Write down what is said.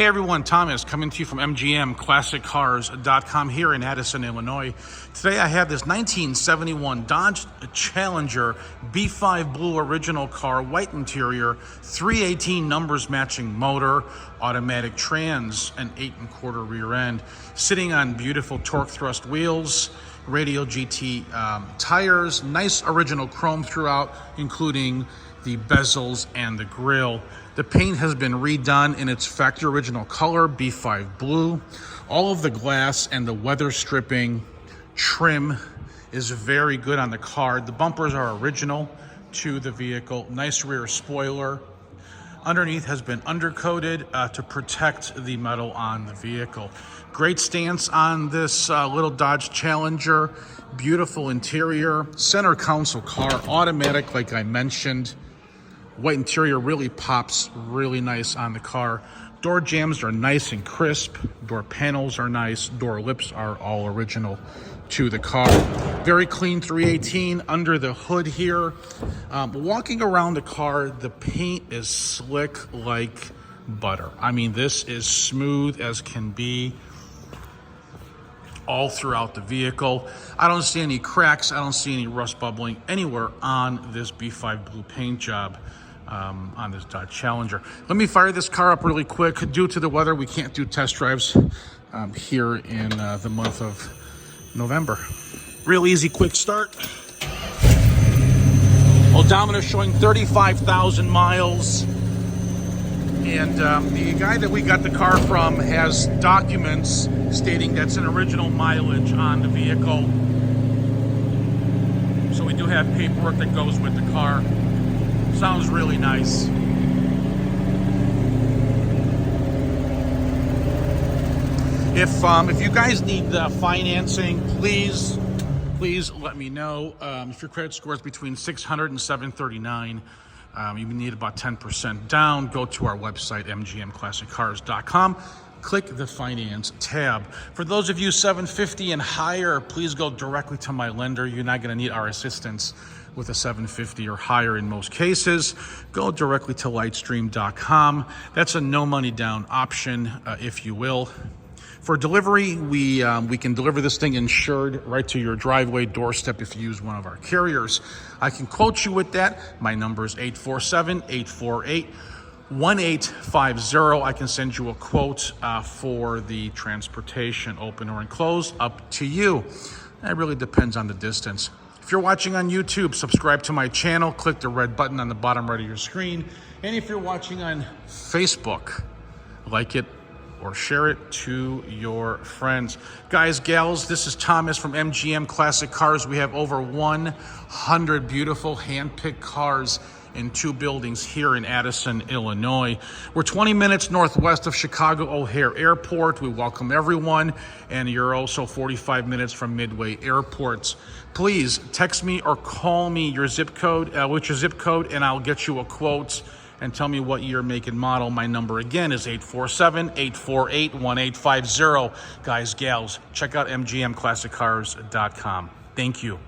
Hey everyone, Thomas coming to you from MGMClassicCars.com here in Addison, Illinois. Today I have this 1971 Dodge Challenger B5 Blue original car, white interior, 318 numbers matching motor, automatic trans, and 8 1/4 rear end, sitting on beautiful torque thrust wheels, Radial GT tires, nice original chrome throughout, including the bezels and the grille. The paint has been redone in its factory original color, B5 blue. All of the glass and the weather stripping trim is very good on the car. The bumpers are original to the vehicle. Nice rear spoiler. Underneath has been undercoated to protect the metal on the vehicle. Great stance on this little Dodge Challenger. Beautiful interior. Center console car, automatic like I mentioned. White interior really pops really nice on the car. Door jambs are nice and crisp. Door panels are nice. Door lips are all original to the car. Very clean 318 under the hood here. Walking around the car, the paint is slick like butter. I mean, this is smooth as can be all throughout the vehicle. I don't see any cracks. I don't see any rust bubbling anywhere on this B5 blue paint job. On this Dodge Challenger. Let me fire this car up really quick. Due to the weather, we can't do test drives here in the month of November. Real easy, quick start. Odometer showing 35,000 miles. And the guy that we got the car from has documents stating that's an original mileage on the vehicle. So we do have paperwork that goes with the car. Sounds really nice. If you guys need financing, please let me know. If your credit score is between 600 and 739, you need about 10% down. Go to our website, MGMClassicCars.com. Click the finance tab. For those of you 750 and higher, please go directly to my lender. You're not going to need our assistance with a 750 or higher in most cases. Go directly to lightstream.com. That's a no money down option, if you will. For delivery, we can deliver this thing insured right to your driveway doorstep if you use one of our carriers. I can quote you with that. My number is 847-848-1850. I can send you a quote for the transportation, open or enclosed, up to you. That really depends on the distance. If you're watching on YouTube, subscribe to my channel, click the red button on the bottom right of your screen. And if you're watching on Facebook, like it or share it to your friends. Guys, gals, this is Thomas from MGM Classic Cars. We have over 100 beautiful hand-picked cars in 2 buildings here in Addison, Illinois. We're 20 minutes northwest of Chicago O'Hare Airport. We welcome everyone, and you're also 45 minutes from Midway Airports. Please text me or call me your zip code, and I'll get you a quote and tell me what year, make, and model. My number again is 847-848-1850. Guys, gals, check out MGMClassicCars.com. Thank you.